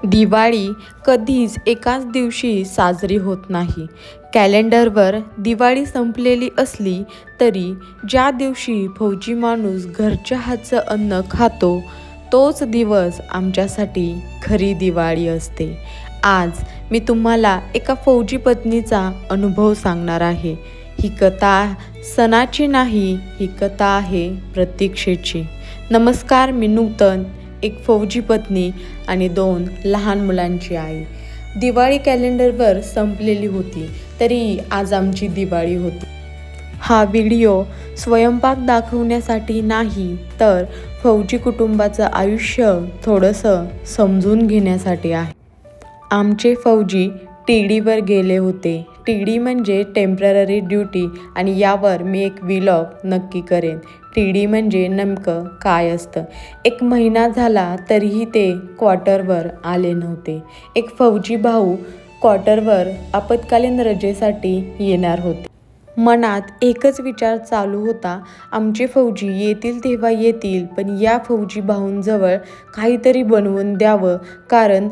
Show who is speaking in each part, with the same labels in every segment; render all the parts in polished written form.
Speaker 1: दिवाळी कधीच एकाच दिवशी साजरी होत नाही. कॅलेंडरवर दिवाळी संपलेली असली तरी ज्या दिवशी फौजी माणूस घरच्या हातचं अन्न खातो तोच दिवस आमच्यासाठी खरी दिवाळी असते. आज मी तुम्हाला एका फौजी पत्नीचा अनुभव सांगणार आहे. ही कथा सणाची नाही, ही कथा आहे प्रतीक्षेची. नमस्कार, मी नूतन, एक फौजी पत्नी आणि 2 लहान मुलांची आई. दिवाळी कॅलेंडरवर संपलेली होती तरी आज आमची दिवाळी होती. हा व्हिडिओ स्वयंपाक दाखवण्यासाठी नाही तर फौजी कुटुंबाचं आयुष्य थोडंसं समजून घेण्यासाठी आहे. आमचे फौजी टीडीवर गेले होते. टीडी म्हणजे टेम्पररी ड्युटी आणि यावर मी एक व्लॉग नक्की करेन. टीडी म्हणजे नेमकं काय असतं. 1 महिना झाला तरीही ते क्वार्टरवर आले नव्हते. एक फौजी भाऊ क्वार्टरवर आपत्कालीन रजेसाठी येणार होते. मनात एकच विचार चालू होता, आमचे फौजी येतील तेव्हा येतील, पण या फौजी भाऊंजवळ काहीतरी बनवून द्यावं, कारण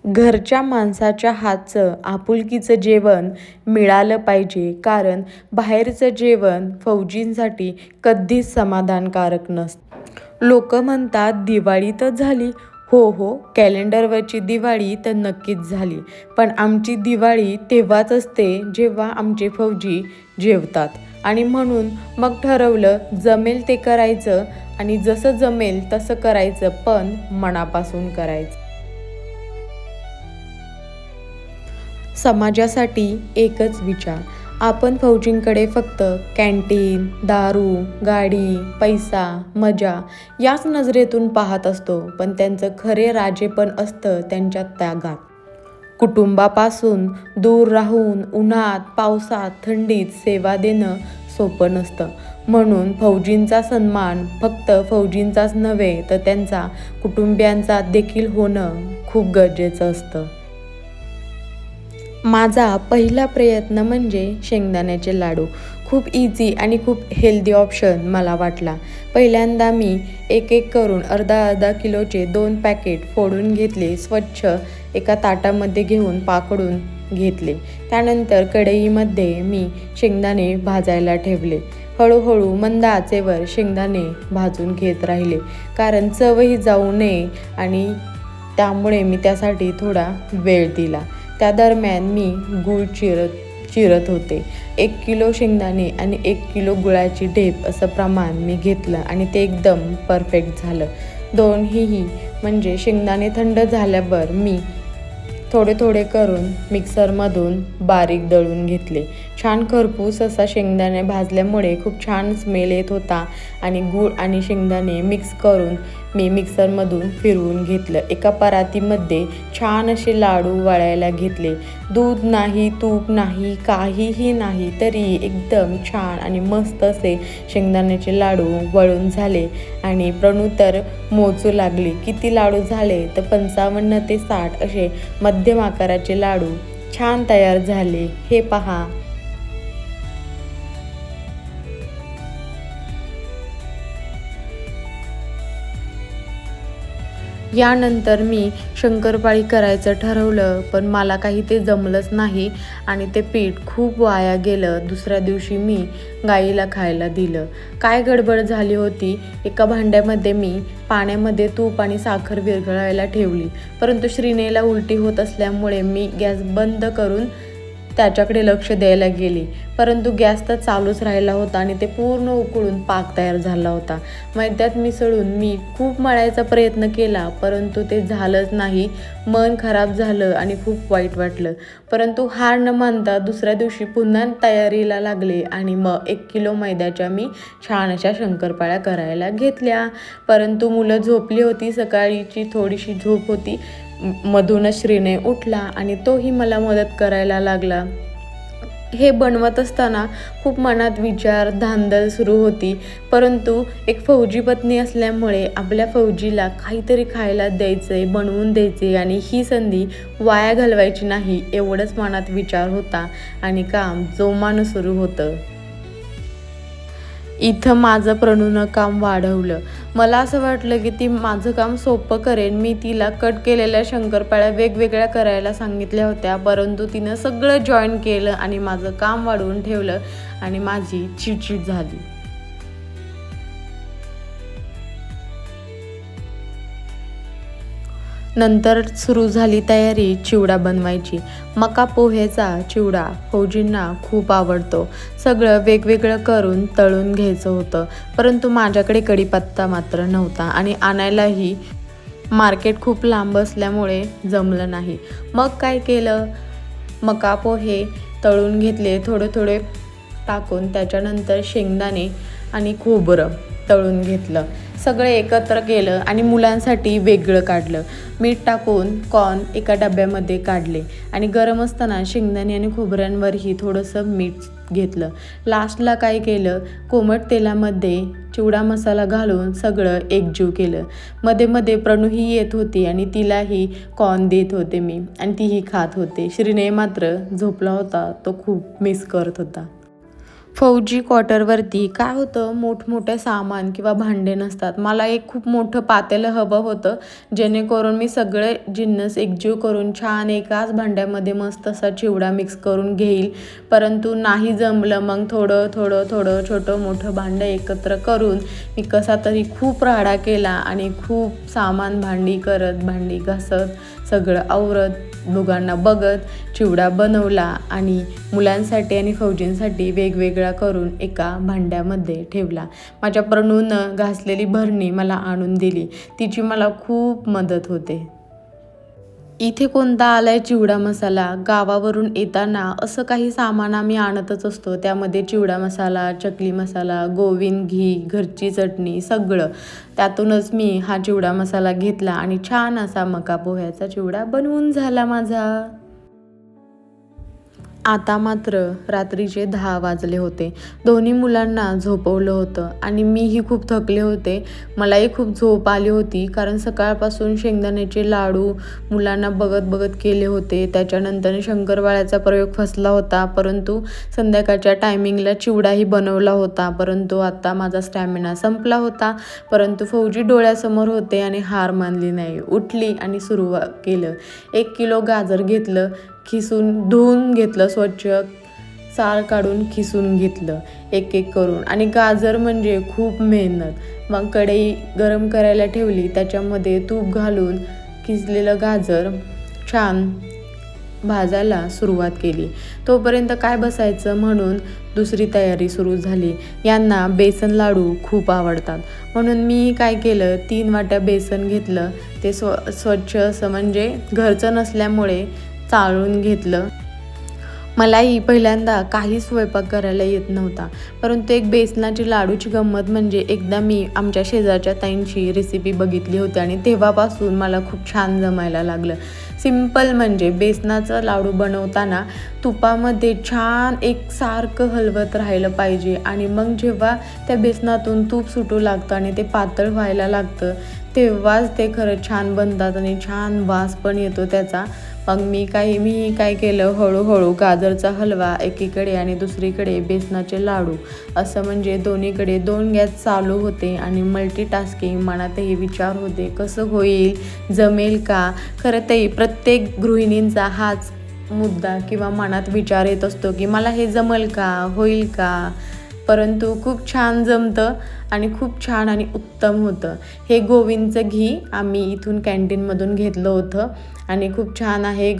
Speaker 1: घरच्या माणसाच्या हातचं आपुलकीचं जेवण मिळालं पाहिजे. कारण बाहेरचं जेवण फौजींसाठी कधीच समाधानकारक नसतं. लोक म्हणतात दिवाळी तर झाली. हो, कॅलेंडरवरची दिवाळी तर नक्कीच झाली, पण आमची दिवाळी तेव्हाच असते जेव्हा आमचे फौजी जेवतात. आणि म्हणून मग ठरवलं जमेल ते करायचं आणि जसं जमेल तसं करायचं, पण मनापासून करायचं. समाजासाठी एकच विचार, आपण फौजींकडे फक्त कॅन्टीन, दारू, गाडी, पैसा, मजा याच नजरेतून पाहत असतो, पण त्यांचं खरे राजेपण असतं त्यांच्या त्यागात. कुटुंबापासून दूर राहून उन्हात, पावसात, थंडीत सेवा देणं सोपं नसतं. म्हणून फौजींचा सन्मान फक्त फौजींचाच नव्हे तर त्यांचा कुटुंबियांचा देखील होणं खूप गरजेचं असतं. माझा पहिला प्रयत्न म्हणजे शेंगदाण्याचे लाडू. खूप इझी आणि खूप हेल्दी ऑप्शन मला वाटला. पहिल्यांदा मी एक करून अर्धा किलोचे 2 पॅकेट फोडून घेतले. स्वच्छ एका ताटामध्ये घेऊन पाकडून घेतले. त्यानंतर कढईमध्ये मी शेंगदाणे भाजायला ठेवले. हळूहळू मंद आचेवर शेंगदाणे भाजून घेत राहिले, कारण चवही जाऊ नये आणि त्यामुळे मी त्यासाठी थोडा वेळ दिला. त्या दरम्यान मी गूळ चिरत होते. 1 किलो शेंगदाणे आणि 1 किलो गुळाची ढेप असं प्रमाण मी घेतलं आणि ते एकदम परफेक्ट झालं. दोन्हीही म्हणजे शेंगदाणे थंड झाल्यावर मी थोडे करून मिक्सरमधून बारीक दळून घेतले. छान खरपूस असा शेंगदाणे भाजल्यामुळे खूप छान स्मेल येत होता आणि गूळ आणि शेंगदाणे मिक्स करून मी मिक्सरमधून फिरवून घेतलं. एका परातीमध्ये छान असे लाडू वळायला घेतले. दूध नाही, तूप नाही, काहीही नाही, तरी एकदम छान आणि मस्त असे शेंगदाण्याचे लाडू वळून झाले आणि प्रणू तर मोजू लागली. किती लाडू झाले तर 55 ते 60 असे मध्यम आकाराचे लाडू छान तयार झाले. हे पहा. यानंतर मी शंकरपाळी करायचं ठरवलं, पण मला काही ते जमलंच नाही आणि ते पीठ खूप वाया गेलं. दुसऱ्या दिवशी मी गाईला खायला दिलं. काय गडबड झाली होती, एका भांड्यामध्ये मी पाण्यामध्ये तूप आणि साखर विरघळायला ठेवली, परंतु श्रीनेला उलटी होत असल्यामुळे मी गॅस बंद करून त्याच्याकडे लक्ष द्यायला गेली, परंतु गॅस तर चालूच राहिला होता आणि ते पूर्ण उकळून पाक तयार झाला होता. मैद्यात मिसळून मी खूप मळायचा प्रयत्न केला, परंतु ते झालंच नाही. मन खराब झालं आणि खूप वाईट वाटलं, परंतु हार न मानता दुसऱ्या दिवशी पुन्हा तयारीला लागले आणि मग 1 किलो मैद्याच्या मी छान अशा शंकरपाळ्या करायला घेतल्या. परंतु मुलं झोपली होती, सकाळीची थोडीशी झोप होती. मधूनच श्रीने उठला आणि तोही मला मदत करायला लागला. हे बनवत असताना खूप मनात विचार, धांदल सुरू होती, परंतु एक फौजी पत्नी असल्यामुळे आपल्या फौजीला काहीतरी खायला द्यायचे, बनवून द्यायचे आणि ही संधी वाया घालवायची नाही, एवढंच मनात विचार होता आणि काम जोमानं सुरू होतं. इथं माझं प्रणूनं काम वाढवलं. मला असं वाटलं की ती माझं काम सोपं करेन. मी तिला कट केलेल्या शंकरपाळ्या वेगवेगळ्या करायला सांगितल्या होत्या, परंतु तिनं सगळं जॉईन केलं आणि माझं काम वाढवून ठेवलं आणि माझी चिडचिड झाली. नंतर सुरू झाली तयारी चिवडा बनवायची. मका पोह्याचा चिवडा फौजींना खूप आवडतो. सगळं वेगवेगळं करून तळून घ्यायचं होतं, परंतु माझ्याकडे कढीपत्ता मात्र नव्हता आणि आणायलाही मार्केट खूप लांब असल्यामुळे जमलं नाही. मग काय केलं, मका पोहे तळून घेतले थोडे थोडे टाकून. त्याच्यानंतर शेंगदाणे आणि खोबरं तळून घेतलं. सगळं एकत्र केलं आणि मुलांसाठी वेगळं काढलं. मीठ टाकून कॉर्न एका डब्यामध्ये काढले आणि गरम असताना शेंगदाणे आणि खोबऱ्यांवरही थोडंसं मीठ घेतलं. लास्टला काय केलं, कोमट तेलामध्ये चिवडा मसाला घालून सगळं एकजीव केलं. मध्ये मध्ये प्रणूही येत होती आणि तिलाही कॉर्न देत होते मी आणि तीही खात होते. श्रीने मात्र झोपला होता, तो खूप मिस करत होता. फौजी क्वार्टरवरती काय होतं, मोठमोठे सामान किंवा भांडे नसतात. मला एक खूप मोठं पातेलं हवं होतं, जेणेकरून मी सगळे जिन्नस एकजीव करून छान एकाच भांड्यामध्ये मस्त असा चिवडा मिक्स करून घेईल. परंतु नाही जमलं. मग थोडं थोडं थोडं छोटं मोठं भांडं एकत्र करून मी कसा तरी खूप राडा केला आणि खूप सामान भांडी करत भांडी घासत सगळं आवरत दोघांना बघत चिवडा बनवला आणि मुलांसाठी आणि फौजींसाठी वेगवेगळा करून एका भांड्यामध्ये ठेवला. माझ्या प्रणूनं घासलेली भरणी मला आणून दिली, तिची मला खूप मदत होते. इथे कोणता आलाय चिवडा मसाला. गावावरून येताना असं काही सामान आम्ही आणतच असतो. त्यामध्ये चिवडा मसाला, चकली मसाला, गोविंद घी, घरची चटणी सगळं. त्यातूनच मी हा चिवडा मसाला घेतला आणि छान असा मका पोह्याचा चिवडा बनवून झाला माझा. आता मात्र रात्रीचे 10 वाजले होते. दोन्ही मुलांना झोपवलं होतं आणि मीही खूप थकले होते. मलाही खूप झोप आली होती, कारण सकाळपासून शेंगदाण्याचे लाडू मुलांना बघत बघत केले होते. त्याच्यानंतर शंकरपाळ्याचा प्रयोग फसला होता, परंतु संध्याकाळच्या टायमिंगला चिवडाही बनवला होता. परंतु आता माझा स्टॅमिना संपला होता. परंतु फौजी डोळ्यासमोर होते आणि हार मानली नाही. उठली आणि सुरू केलं. 1 किलो गाजर घेतलं, खिसून धुवून घेतलं स्वच्छ, साल काढून खिसून घेतलं एक एक करून. आणि गाजर म्हणजे खूप मेहनत. मग कढई गरम करायला ठेवली, त्याच्यामध्ये तूप घालून किसलेलं गाजर छान भाजायला सुरुवात केली. तोपर्यंत काय बसायचं म्हणून दुसरी तयारी सुरू झाली. यांना बेसन लाडू खूप आवडतात, म्हणून मी काय केलं, 3 वाट्या बेसन घेतलं. ते स्वच्छ असं म्हणजे घरचं नसल्यामुळे चाळून घेतलं. मलाही पहिल्यांदा काही स्वयंपाक करायला येत नव्हता, परंतु एक बेसनाची लाडूची गंमत म्हणजे एकदा मी आमच्या शेजारच्या ताईंची रेसिपी बघितली होती आणि तेव्हापासून मला खूप छान जमायला लागलं. सिंपल म्हणजे बेसनाचा लाडू बनवताना तुपामध्ये छान एकसारखं हलवत राहिलं पाहिजे आणि मग जेव्हा त्या बेसनातून तूप सुटू लागतं आणि ते पातळ व्हायला लागतं, तेव्हाच ते खरं छान बनतात आणि छान वास पण येतो त्याचा. मग मी काय केलं, हळूहळू गाजरचा हलवा एकीकडे आणि दुसरीकडे बेसनाचे लाडू, असं म्हणजे दोन्हीकडे 2 गॅस चालू होते आणि मल्टीटास्किंग. मनातही विचार होते, कसं होईल, जमेल का. खरं ते प्रत्येक गृहिणींचा हाच मुद्दा किंवा मनात विचार येत असतो की मला हे जमेल का, होईल का. परंतु खूप छान जमतं आणि खूप छान आणि उत्तम होतं. हे गोविंदचं घी आम्ही इथून कॅन्टीनमधून घेतलं होतं आणि खूप छान आहे.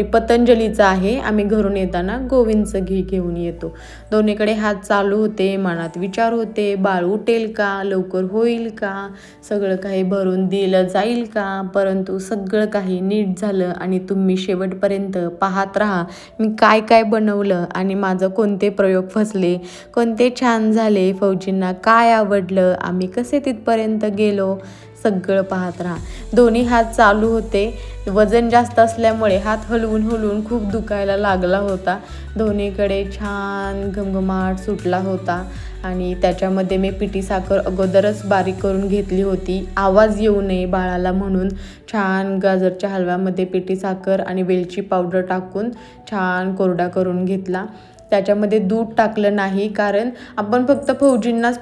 Speaker 1: पतंजलीचं आहे. आम्ही घरून येताना गोविंदचं घी घेऊन येतो. दोन्हीकडे हात चालू होते, मनात विचार होते, बाळ उठेल का, लवकर होईल का, सगळं काही भरून दिलं जाईल का. परंतु सगळं काही नीट झालं आणि तुम्ही शेवटपर्यंत पाहत राहा मी काय काय बनवलं आणि माझं कोणते प्रयोग फसले, कोणते छान झाले, फौजींना काय आवडलं, आम्ही कसे तिथपर्यंत गेलो, सगळं पाहत राहा. दोन्ही हात चालू होते. वजन जास्त असल्यामुळे हात हलवून खूप दुखायला लागला होता. दोन्हीकडे छान घमघमाट सुटला होता आणि त्याच्यामध्ये मी पिठी साखर अगोदरच बारीक करून घेतली होती, आवाज येऊ नये बाळाला म्हणून. छान गाजरच्या हलव्यामध्ये पिठी साखर आणि वेलची पावडर टाकून छान कोरडा करून घेतला. त्याच्यामध्ये दूध टाकलं नाही, कारण आपण फक्त फौजींनाच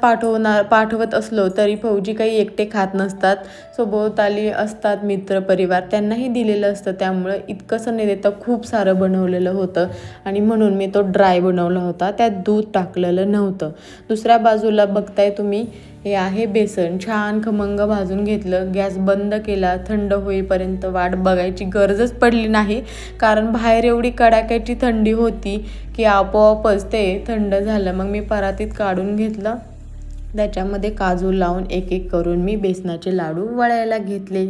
Speaker 1: पाठवत असलो तरी फौजी काही एकटे खात नसतात, सभोवताली असतात मित्रपरिवार, त्यांनाही दिलेलं असतं. त्यामुळं इतकंसं न देता खूप सारं बनवलेलं होतं आणि म्हणून मी तो ड्राय बनवला होता, त्यात दूध टाकलेलं नव्हतं. दुसऱ्या बाजूला बघताय तुम्ही, हे आहे बेसन. छान खमंग भाजून घेतलं, गॅस बंद केला, थंड होईपर्यंत वाट बघायची गरजच पडली नाही, कारण बाहेर एवढी कडाक्याची थंडी होती की आपोआपच ते थंड झालं. मग मी परातीत काढून घेतलं, त्याच्यामध्ये काजू लावून एक एक करून मी बेसनाचे लाडू वळायला घेतले.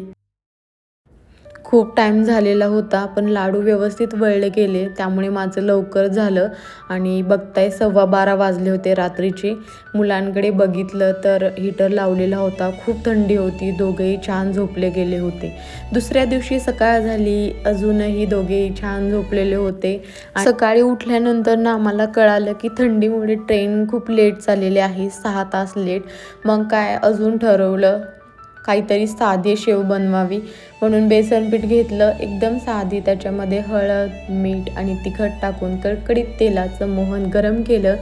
Speaker 1: खूप टाईम झालेला होता, पण लाडू व्यवस्थित वळले गेले, त्यामुळे माझं लवकर झालं. आणि बघताय 12:15 वाजले होते रात्रीचे. मुलांकडे बघितलं तर हीटर लावलेला होता, खूप थंडी होती, दोघेही छान झोपले गेले होते. दुसऱ्या दिवशी सकाळ झाली, अजूनही दोघेही छान झोपलेले होते. सकाळी उठल्यानंतर ना आम्हाला कळालं की थंडीमुळे ट्रेन खूप लेट चाललेली आहे, 6 तास लेट. मग काय अजून ठरवलं काहीतरी साधी शेव बनवावी, म्हणून बेसन पीठ घेतलं, एकदम साधी, त्याच्यामध्ये हळद, मीठ आणि तिखट टाकून कडकडीत तेलाचं मोहन गरम केलं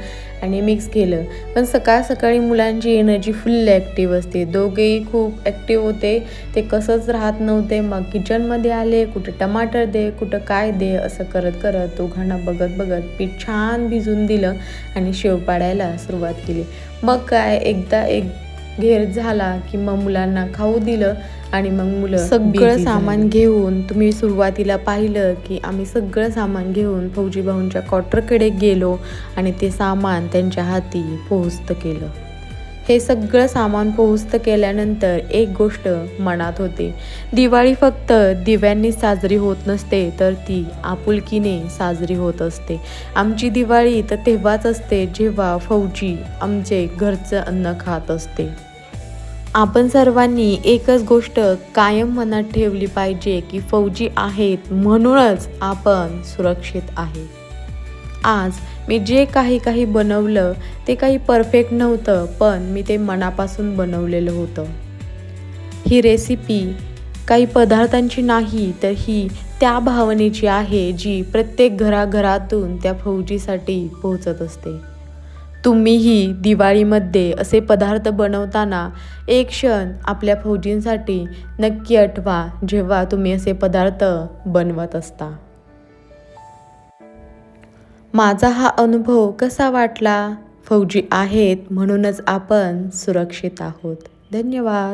Speaker 1: आणि मिक्स केलं. पण सकाळ सकाळी मुलांची एनर्जी फुल ॲक्टिव्ह असते, दोघेही खूप ॲक्टिव्ह होते, ते कसंच राहत नव्हते. मग किचनमध्ये आले, कुठं टमाटर दे, कुठं काय दे, असं करत करत दोघांना बघत बघत पीठ छान भिजून दिलं आणि शेव पाडायला सुरुवात केली. मग काय एकदा एक घेर झाला की मग मुलांना खाऊ दिलं आणि मग मुलं सगळं सामान घेऊन, तुम्ही सुरुवातीला पाहिलं की आम्ही सगळं सामान घेऊन फौजी भाऊंच्या क्वार्टरकडे गेलो आणि ते सामान त्यांच्या हाती पोहोचतं केलं. हे सगळं सामान पोहोचतं केल्यानंतर एक गोष्ट मनात होते, दिवाळी फक्त दिव्यांनी साजरी होत नसते, तर ती आपुलकीने साजरी होत असते. आमची दिवाळी तर तेव्हाच असते जेव्हा फौजी आमचे घरचं अन्न खात असते. आपण सर्वांनी एकच गोष्ट कायम मनात ठेवली पाहिजे की फौजी आहेत म्हणूनच आपण सुरक्षित आहे. आज मी जे काही बनवलं ते काही परफेक्ट नव्हतं, पण मी ते मनापासून बनवलेलं होतं. ही रेसिपी काही पदार्थांची नाही, तर ही त्या भावनेची आहे जी प्रत्येक घराघरातून त्या फौजीसाठी पोहोचत असते. तुम्हीही दिवाळीमध्ये असे पदार्थ बनवताना एक क्षण आपल्या फौजींसाठी नक्की आठवा, जेव्हा तुम्ही असे पदार्थ बनवत असता. माझा हा अनुभव कसा वाटला? फौजी आहेत म्हणूनच आपण सुरक्षित आहोत. धन्यवाद.